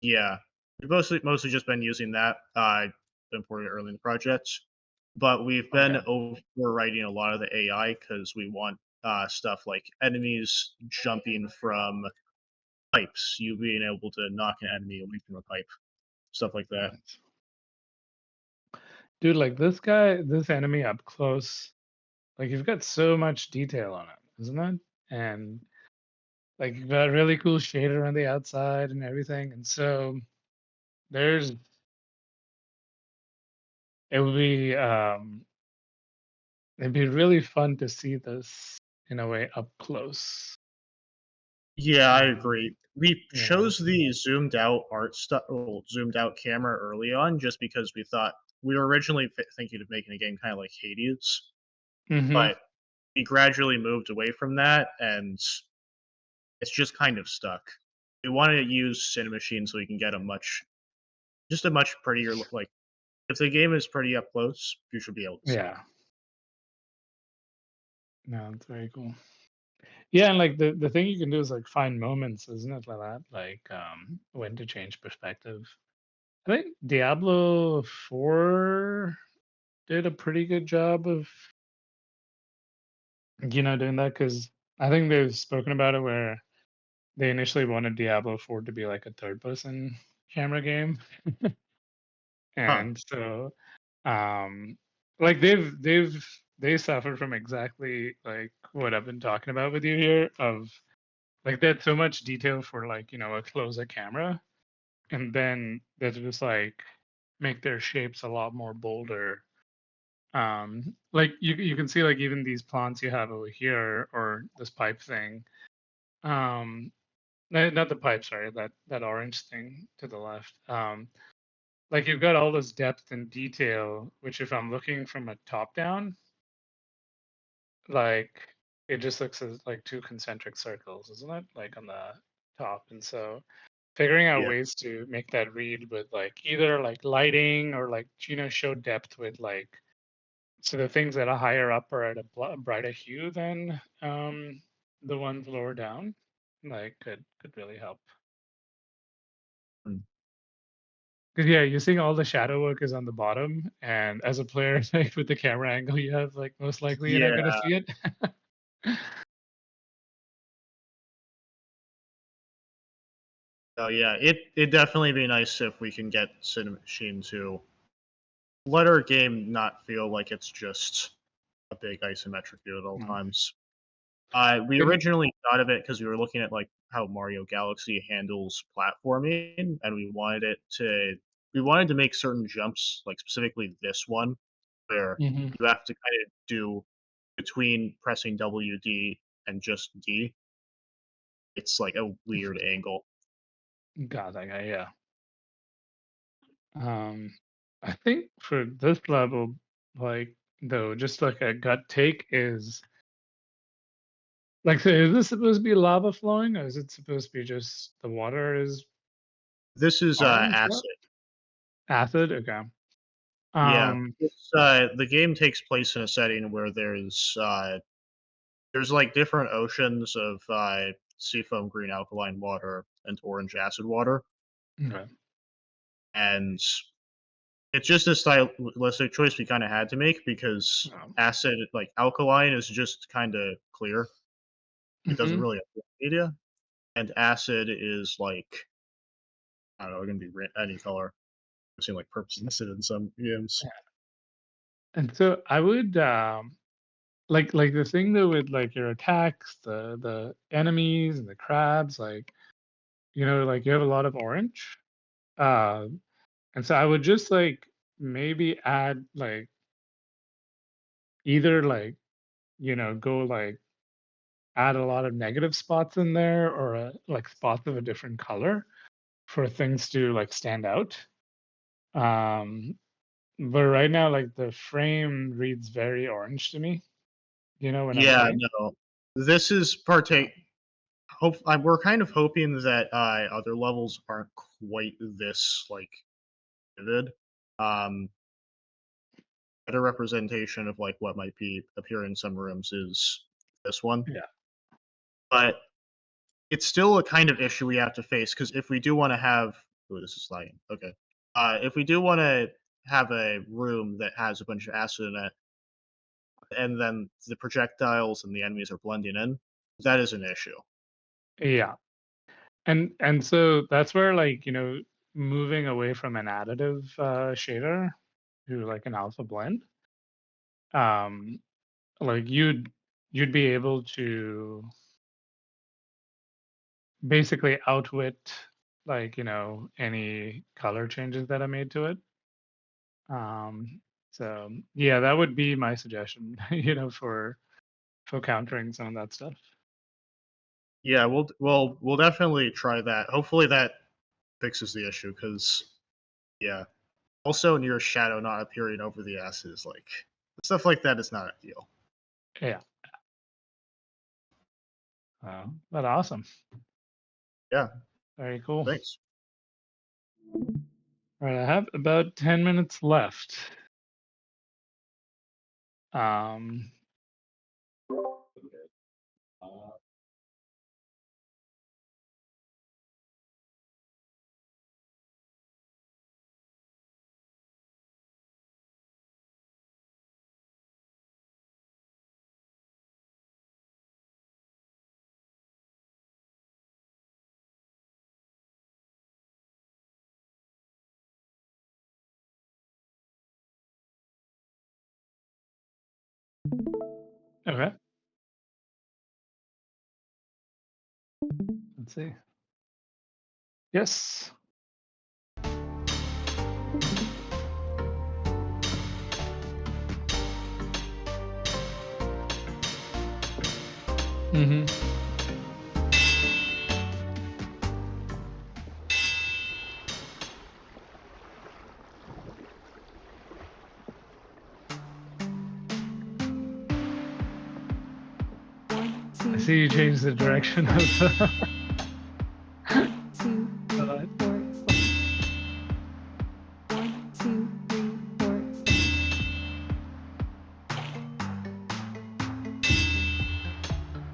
[SPEAKER 6] Yeah, we've mostly just been using that. Imported early in the project, but we've been
[SPEAKER 1] Okay.
[SPEAKER 6] overwriting a lot of the AI because we want stuff like enemies jumping from pipes, you being able to knock an enemy away from a pipe, stuff like that.
[SPEAKER 1] Nice. Dude, like this enemy up close, like you've got so much detail on it, isn't it? And like you've got really cool shader on the outside and everything. And so there's it would be it'd be really fun to see this in a way up close.
[SPEAKER 6] Yeah, I agree. We
[SPEAKER 1] Yeah.
[SPEAKER 6] chose the zoomed out zoomed out camera early on just because we thought we were originally thinking of making a game kind of like Hades,
[SPEAKER 1] Mm-hmm.
[SPEAKER 6] but we gradually moved away from that, and it's just kind of stuck. We wanted to use Cinemachine so we can get a much prettier look. Like if the game is pretty up close, you should be able to see it.
[SPEAKER 1] Yeah. No, it's very cool. Yeah, and like the thing you can do is like find moments, isn't it, like that? Like when to change perspective. I think Diablo 4 did a pretty good job of doing that because I think they've spoken about it where they initially wanted Diablo 4 to be like a third person camera game.
[SPEAKER 6] Huh.
[SPEAKER 1] And so like they suffered from exactly like what I've been talking about with you here of like they had so much detail for like a closer camera and then they just like make their shapes a lot more bolder. Like you can see like even these plants you have over here or this pipe thing. Not the pipe, sorry, that orange thing to the left. Like you've got all this depth and detail, which if I'm looking from a top down, like it just looks as like two concentric circles, isn't it? Like on the top. And so figuring out
[SPEAKER 6] Yeah.
[SPEAKER 1] ways to make that read with like either like lighting or like show depth with like so the things that are higher up are at a brighter hue than the ones lower down, like could really help.
[SPEAKER 6] Mm.
[SPEAKER 1] Because yeah, you're seeing all the shadow work is on the bottom, and as a player, like with the camera angle you have, like most likely you're not gonna
[SPEAKER 6] Yeah.
[SPEAKER 1] see it.
[SPEAKER 6] Oh yeah, it'd definitely be nice if we can get Cinema Machine to let our game not feel like it's just a big isometric view at all
[SPEAKER 1] Mm.
[SPEAKER 6] times. We
[SPEAKER 1] Good.
[SPEAKER 6] originally thought of it because we were looking at like how Mario Galaxy handles platforming, and we wanted to make certain jumps, like specifically this one, where
[SPEAKER 1] Hmm.
[SPEAKER 6] you have to kind of do between pressing WD and just D. It's like a weird angle.
[SPEAKER 1] Got that guy, yeah. Um, I think for this level, like though, just like a gut take is like, so is this supposed to be lava flowing, or is it supposed to be just the water is
[SPEAKER 6] This is
[SPEAKER 1] orange? What?
[SPEAKER 6] acid.
[SPEAKER 1] Acid? Okay.
[SPEAKER 6] Yeah,
[SPEAKER 1] Um,
[SPEAKER 6] the game takes place in a setting where there's like different oceans of seafoam green alkaline water and orange acid water,
[SPEAKER 1] okay.
[SPEAKER 6] and it's just a stylistic choice we kind of had to make because
[SPEAKER 1] Um,
[SPEAKER 6] acid, like alkaline, is just kind of clear. It doesn't
[SPEAKER 1] mhm.
[SPEAKER 6] really have media, and acid is like I don't know, it can be any color. I've seen like purple acid in some games.
[SPEAKER 1] And so I would like the thing though with like your attacks, the enemies and the crabs, like like you have a lot of orange. Uh, and so I would just like maybe add like either like go like add a lot of negative spots in there or like spots of a different color for things to like stand out. Um, but right now, like the frame reads very orange to me. When I'm
[SPEAKER 6] Yeah,
[SPEAKER 1] playing.
[SPEAKER 6] no, this is partake. We're kind of hoping that other levels aren't quite this like vivid. Um, Better representation of like what might be appear in some rooms is this one,
[SPEAKER 1] Yeah.
[SPEAKER 6] but it's still a kind of issue we have to face because if we do want to have, oh, this is lagging. Okay, if we do want to have a room that has a bunch of acid in it, and then the projectiles and the enemies are blending in, that is an issue.
[SPEAKER 1] Yeah. And so that's where like, moving away from an additive shader to like an alpha blend, um, like you'd be able to basically outwit like, any color changes that I made to it. Um, so yeah, that would be my suggestion, for countering some of that stuff.
[SPEAKER 6] Yeah, we'll definitely try that. Hopefully that fixes the issue because yeah. Also, near shadow not appearing over the S is like stuff like that is not ideal.
[SPEAKER 1] Yeah. But awesome.
[SPEAKER 6] Yeah,
[SPEAKER 1] Very cool.
[SPEAKER 6] thanks.
[SPEAKER 1] All right, I have about 10 minutes left. Um, okay, let's see. Yes. Mm-hmm. I see you changed the direction of the.
[SPEAKER 7] 1, 2, 3, 4, slash. 1, 2, 3, 4, slash.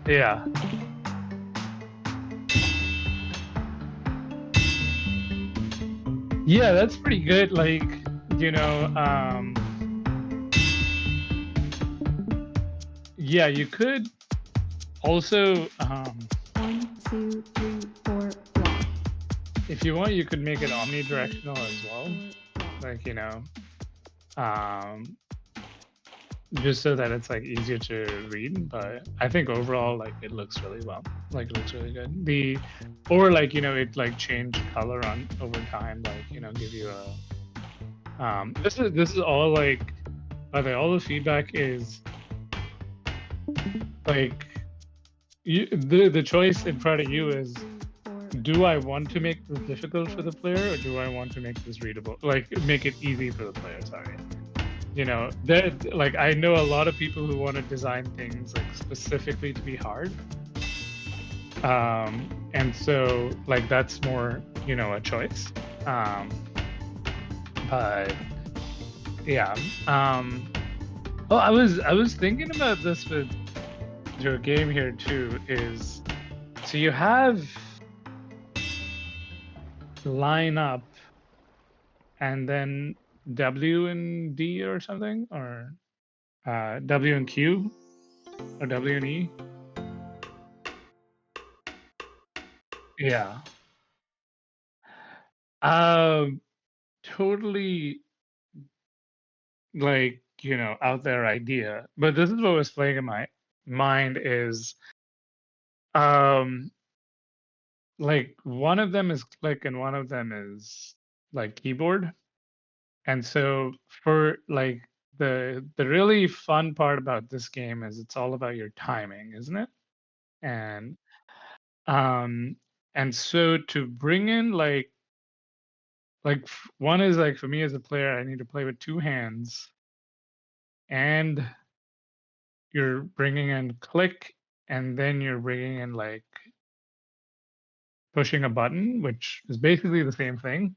[SPEAKER 1] Yeah. Yeah, that's pretty good. Like, you know, yeah, you could also,
[SPEAKER 7] 1, 2, 3, 4, flash.
[SPEAKER 1] if you want, you could make it omnidirectional as well. Like, you know, just so that it's like easier to read. But I think overall, like, it looks really well. Like, it looks really good. Or like, you know, it like change color on over time. Like, you know, give you a. This is all like. By the way, all the feedback is like the choice in front of you is, do I want to make this difficult for the player, or do I want to make this readable, like make it easy for the player? Sorry, you know, that like I know a lot of people who want to design things like specifically to be hard, and so like that's more, you know, a choice. But yeah, oh, I was thinking about this with your game here too. Is so you have line up and then W and D or something, or W and Q, or W and E. Yeah. Totally, like, you know, out there idea. But this is what was playing in my mind is like one of them is click and one of them is like keyboard. And so for like the really fun part about this game is it's all about your timing, isn't it? And um and so to bring in one is like, for me as a player, I need to play with two hands, and you're bringing in click, and then you're bringing in like pushing a button, which is basically the same thing.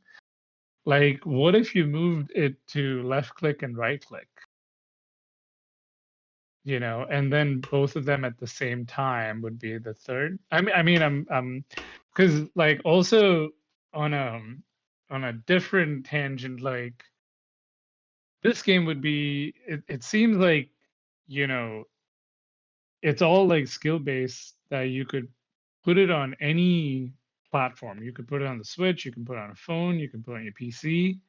[SPEAKER 1] Like, what if you moved it to left click and right click, you know, and then both of them at the same time would be the third. I'm because like also on a different tangent, like this game would be, it seems like, you know, it's all like skill based, that you could put it on any platform. You could put it on the Switch, you can put it on a phone, you can put it on your PC,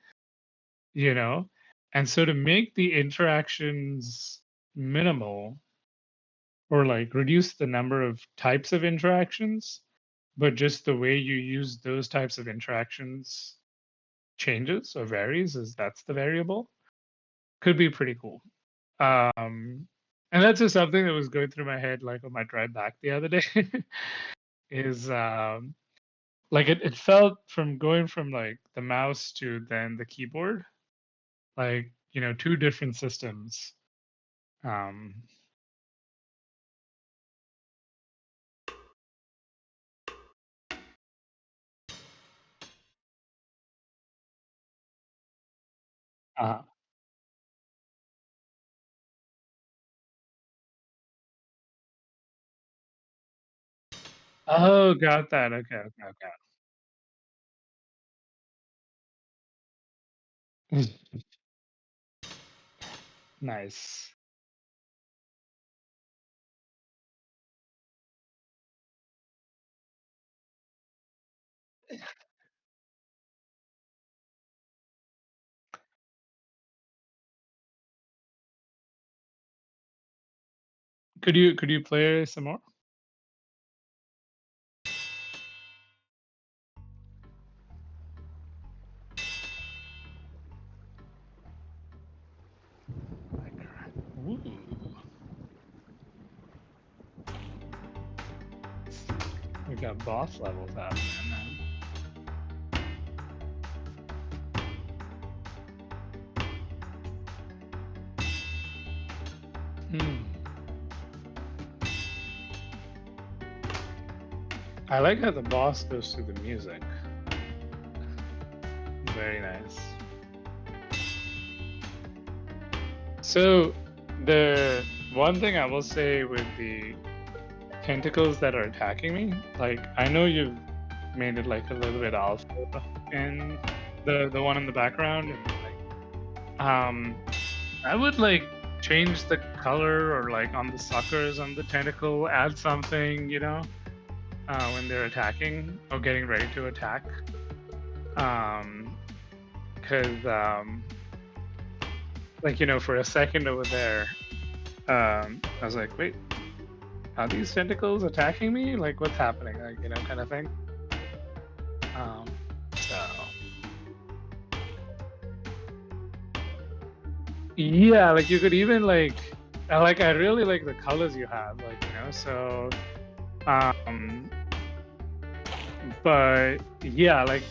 [SPEAKER 1] you know. And so to make the interactions minimal, or like reduce the number of types of interactions, but just the way you use those types of interactions changes or varies, as that's the variable, could be pretty cool. And that's just something that was going through my head like on my drive back the other day. Is like it felt, from going from like the mouse to then the keyboard, like, you know, two different systems. Um, uh, oh, got that. Okay, okay. Nice. Could you play some more? Ooh. boss levels happening now. I like how the boss goes through the music. Very nice. So the one thing I will say with the tentacles that are attacking me, like I know you've made it like a little bit alpha in the one in the background, and like I would like change the color or like on the suckers on the tentacle, add something, you know, when they're attacking or getting ready to attack. Because like, you know, for a second over there, I was like, wait, are these tentacles attacking me? Like, what's happening? Like, you know, kind of thing. So yeah, like you could even like I really like the colors you have, like, you know, so but yeah, like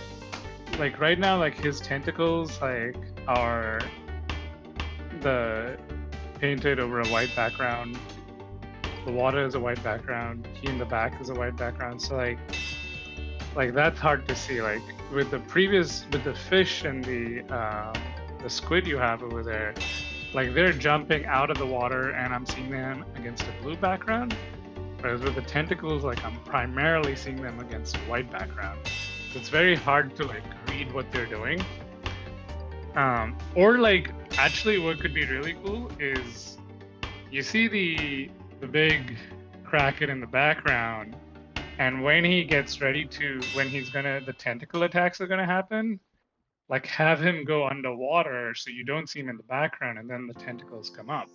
[SPEAKER 1] right now, like his tentacles like are the painted over a white background. The water is a white background. He in the back is a white background. So like that's hard to see. Like with the fish and the squid you have over there, like they're jumping out of the water and I'm seeing them against a blue background. Whereas with the tentacles, like I'm primarily seeing them against a white background. So it's very hard to like read what they're doing. Or like actually what could be really cool is you see the big Kraken in the background, and when he gets ready to the tentacle attacks are gonna happen, like have him go underwater so you don't see him in the background and then the tentacles come up.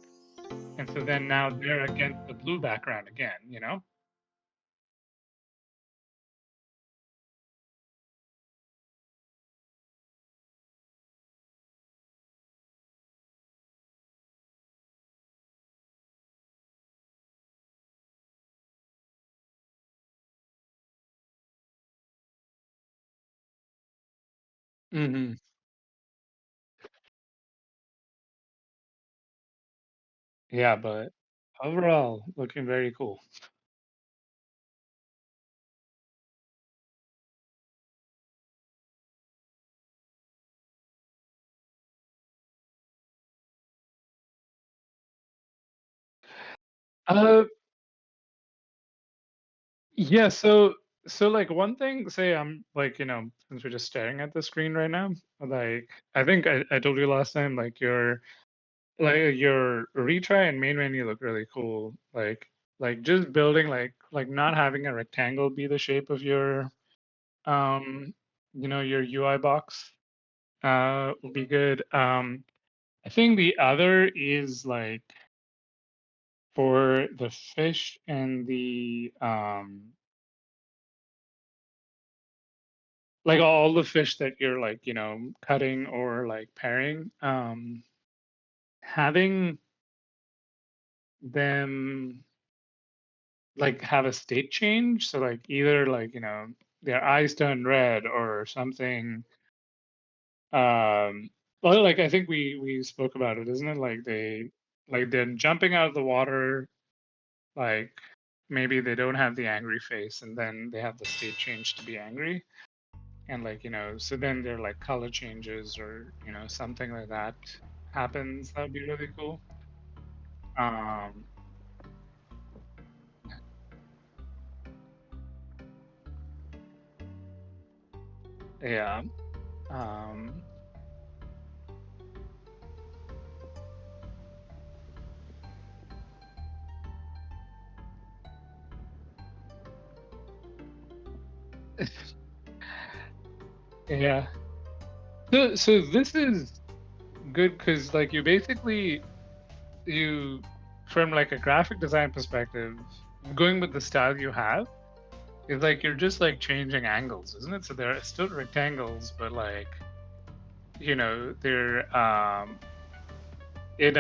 [SPEAKER 1] And so then now they're against the blue background again, you know? Mm-hmm. Yeah, but overall, looking very cool. Uh, yeah, so like one thing, say I'm like, you know, since we're just staring at the screen right now, like I think I told you last time, like your retry and main menu look really cool. Like just building like not having a rectangle be the shape of your you know, your UI box will be good. I think the other is like for the fish and the like all the fish that you're like, you know, cutting or like pairing, having them like have a state change. So like either like, you know, their eyes turn red or something. Well, like I think we spoke about it, isn't it? Like they're jumping out of the water, like maybe they don't have the angry face and then they have the state change to be angry. And like, you know, so then they're like color changes or, you know, something like that happens. That would be really cool. Um, yeah. Um, yeah. So this is good because like you from like a graphic design perspective, going with the style you have, is like you're just like changing angles, isn't it? So they're still rectangles, but like, you know, they're it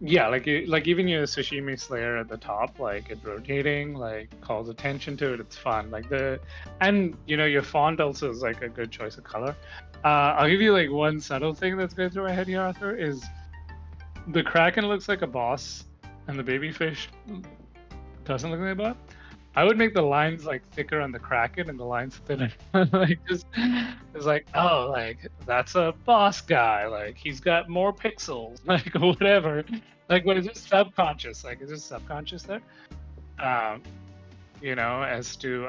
[SPEAKER 1] Yeah, like even your sashimi slayer at the top, like it rotating, like calls attention to it. It's fun. And your font also is like a good choice of color. I'll give you like one subtle thing that's going through my head here, Arthur, is the Kraken looks like a boss, and the baby fish doesn't look like a boss. I would make the lines like thicker on the Kraken and the lines thinner. Like just it's like, oh, like that's a boss guy. Like he's got more pixels, like whatever. Like but it's just subconscious. Like it's just subconscious there. Um, as to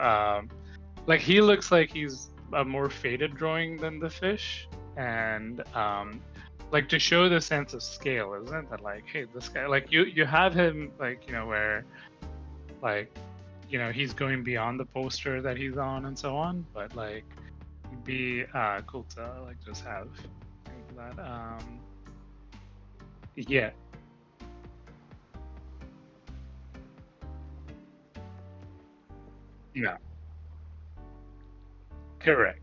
[SPEAKER 1] like he looks like he's a more faded drawing than the fish, and like to show the sense of scale, isn't it? That like, hey, this guy, like you have him like where like he's going beyond the poster that he's on and so on, but like it'd be cool to like just have that. Yeah, yeah, correct.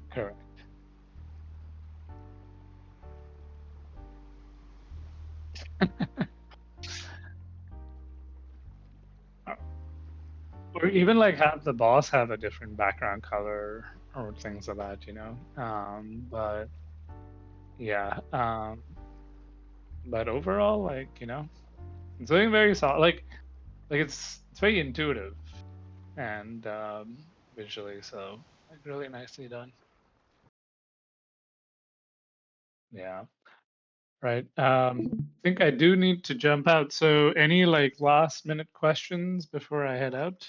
[SPEAKER 1] Or even like have the boss have a different background color or things like that. But yeah, but overall, like it's something very solid. Like it's very intuitive and visually, so like really nicely done. Yeah. Right. I think I do need to jump out. So any like last minute questions before I head out?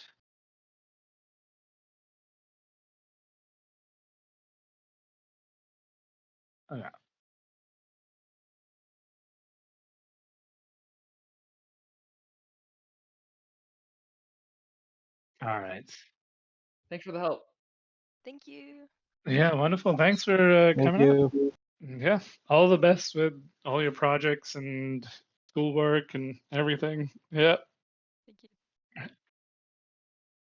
[SPEAKER 1] Okay. All right.
[SPEAKER 3] Thanks for the help.
[SPEAKER 4] Thank you.
[SPEAKER 1] Yeah, wonderful. Thanks for
[SPEAKER 2] Thank
[SPEAKER 1] coming out.
[SPEAKER 2] you.
[SPEAKER 1] Yeah, all the best with all your projects and schoolwork and everything. Yeah.
[SPEAKER 4] Thank you.